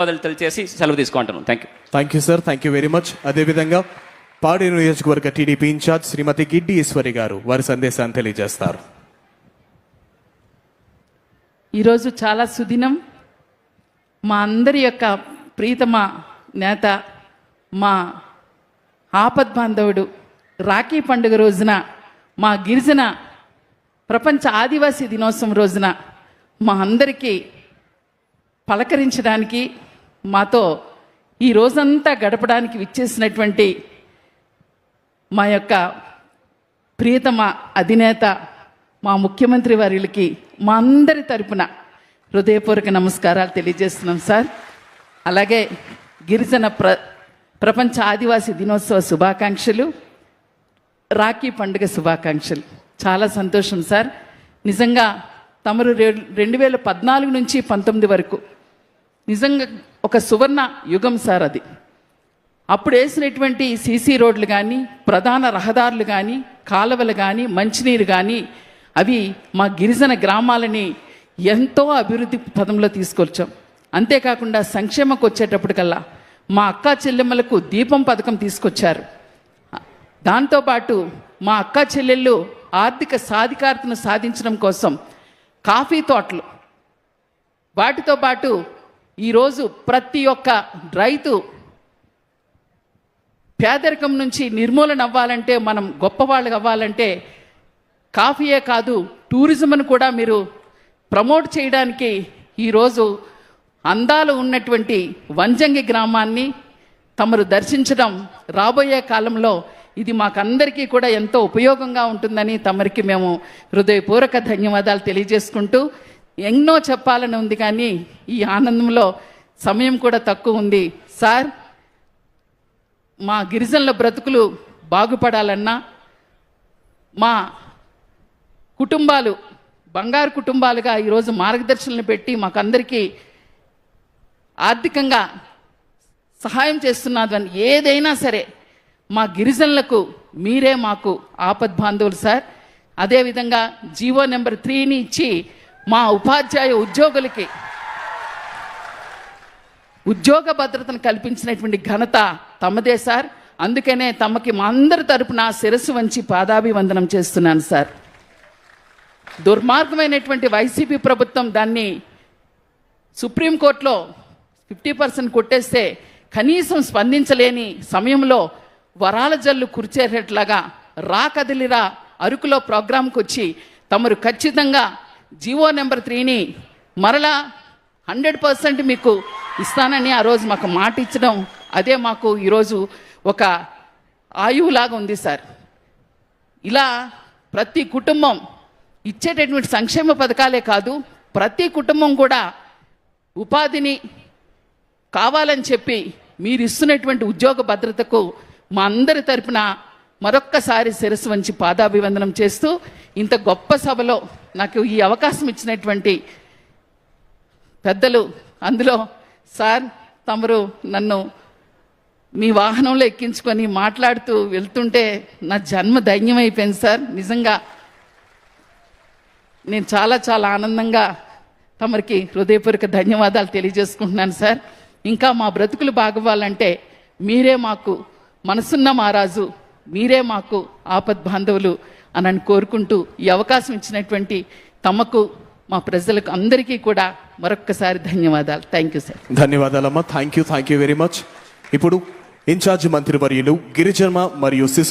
తెలియజేసి సెలవు తీసుకుంటాను. Thank you sir, thank you very much. అదేవిధంగా పాడేరు నియోజకవర్గ టీడీపీ ఇన్ఛార్జ్ శ్రీమతి గిడ్డి ఈశ్వరి గారు వారి సందేశాన్ని తెలియజేస్తారు. ఈరోజు చాలా సుదినం. మా అందరి యొక్క ప్రీతమ నేత, మా ఆపద్బాంధవుడు, రాఖీ పండుగ రోజున, మా గిరిజన ప్రపంచ ఆదివాసీ దినోత్సవం రోజున మా అందరికీ పలకరించడానికి, మాతో ఈ రోజంతా గడపడానికి విచ్చేసినటువంటి మా యొక్క ప్రియతమ అధినేత, మా ముఖ్యమంత్రి వర్యులకి మా అందరి తరపున హృదయపూర్వక నమస్కారాలు తెలియజేస్తున్నాం సార్. అలాగే గిరిజన ప్రపంచ ఆదివాసీ దినోత్సవ శుభాకాంక్షలు, రాఖీ పండుగ శుభాకాంక్షలు. చాలా సంతోషం సార్. నిజంగా తమరు 2014 నుంచి 19 వరకు నిజంగా ఒక సువర్ణ యుగం సార్ అది. అప్పుడు వేసినటువంటి సీసీ రోడ్లు కానీ, ప్రధాన రహదారులు కానీ, కాలువలు కానీ, మంచినీరు కానీ, అవి మా గిరిజన గ్రామాలని ఎంతో అభివృద్ధి పదంలో తీసుకొచ్చాం. అంతేకాకుండా సంక్షేమకు వచ్చేటప్పటికల్లా మా అక్కా చెల్లెమ్మలకు దీపం పథకం తీసుకొచ్చారు. దాంతోపాటు మా అక్కా చెల్లెళ్ళు ఆర్థిక సాధికారతను సాధించడం కోసం కాఫీ తోటలు, వాటితో పాటు ఈరోజు ప్రతి ఒక్క రైతు పేదరికం నుంచి నిర్మూలన అవ్వాలంటే, మనం గొప్పవాళ్ళు అవ్వాలంటే కాఫీయే కాదు, టూరిజంను కూడా మీరు ప్రమోట్ చేయడానికి ఈరోజు అందాలు ఉన్నటువంటి వంజంగి గ్రామాన్ని తమరు దర్శించడం రాబోయే కాలంలో ఇది మాకందరికీ కూడా ఎంతో ఉపయోగంగా ఉంటుందని తమరికి మేము హృదయపూర్వక ధన్యవాదాలు తెలియజేసుకుంటూ, ఎన్నో చెప్పాలని ఉంది కానీ ఈ ఆనందంలో సమయం కూడా తక్కువ ఉంది సార్. మా గిరిజనుల బ్రతుకులు బాగుపడాలన్నా, మా కుటుంబాలు బంగారు కుటుంబాలుగా ఈరోజు మార్గదర్శనలు పెట్టి మాకందరికీ ఆర్థికంగా సహాయం చేస్తున్నారు అని ఏదైనా సరే మా గిరిజనులకు మీరే మాకు ఆపద్బాంధవులు సార్. అదేవిధంగా జీవో నెంబర్ 3ని ఇచ్చి మా ఉపాధ్యాయ ఉద్యోగులకి ఉద్యోగ భద్రతను కల్పించినటువంటి ఘనత తమదే సార్. అందుకనే తమకి మా అందరి తరపున శిరస్సు వంచి పాదాభివందనం చేస్తున్నాను సార్. దుర్మార్గమైనటువంటి వైసీపీ ప్రభుత్వం దాన్ని సుప్రీంకోర్టులో 50% కొట్టేస్తే కనీసం స్పందించలేని సమయంలో వరాల జల్లు కురిచేటట్లాగా రా కదిలిరా అరకులో ప్రోగ్రాంకి వచ్చి తమరు ఖచ్చితంగా జీవో నెంబర్ 3ని మరలా 100% మీకు ఇస్తానని ఆ రోజు మాకు మాట ఇచ్చడం, అదే మాకు ఈరోజు ఒక ఆయువులాగా ఉంది సార్. ఇలా ప్రతి కుటుంబం ఇచ్చేటటువంటి సంక్షేమ పథకాలే కాదు, ప్రతి కుటుంబం కూడా ఉపాధిని కావాలని చెప్పి మీరు ఇస్తున్నటువంటి ఉద్యోగ భద్రతకు మా అందరి తరపున మరొక్కసారి శిరస్సు వంచి పాదాభివందనం చేస్తూ, ఇంత గొప్ప సభలో నాకు ఈ అవకాశం ఇచ్చినటువంటి పెద్దలు, అందులో సార్ తమరు నన్ను మీ వాహనంలో ఎక్కించుకొని మాట్లాడుతూ వెళ్తుంటే నా జన్మ ధన్యమైపోయింది సార్. నిజంగా నేను చాలా చాలా ఆనందంగా తమరికి హృదయపూర్వక ధన్యవాదాలు తెలియజేసుకుంటున్నాను సార్. ఇంకా మా బ్రతుకులు బాగవ్వాలంటే మీరే మాకు మనసున్న మహారాజు, మీరే మాకు ఆపద్బాంధవులు అని కోరుకుంటూ ఈ అవకాశం ఇచ్చినటువంటి తమకు, మా ప్రజలకు అందరికీ కూడా మరొక్కసారి ధన్యవాదాలు. Thank you sir. ధన్యవాదాలమ్మా. Thank you very much. ఇప్పుడు ఇన్ఛార్జ్ మంత్రివర్యులు గిరిజన మరియు శిశు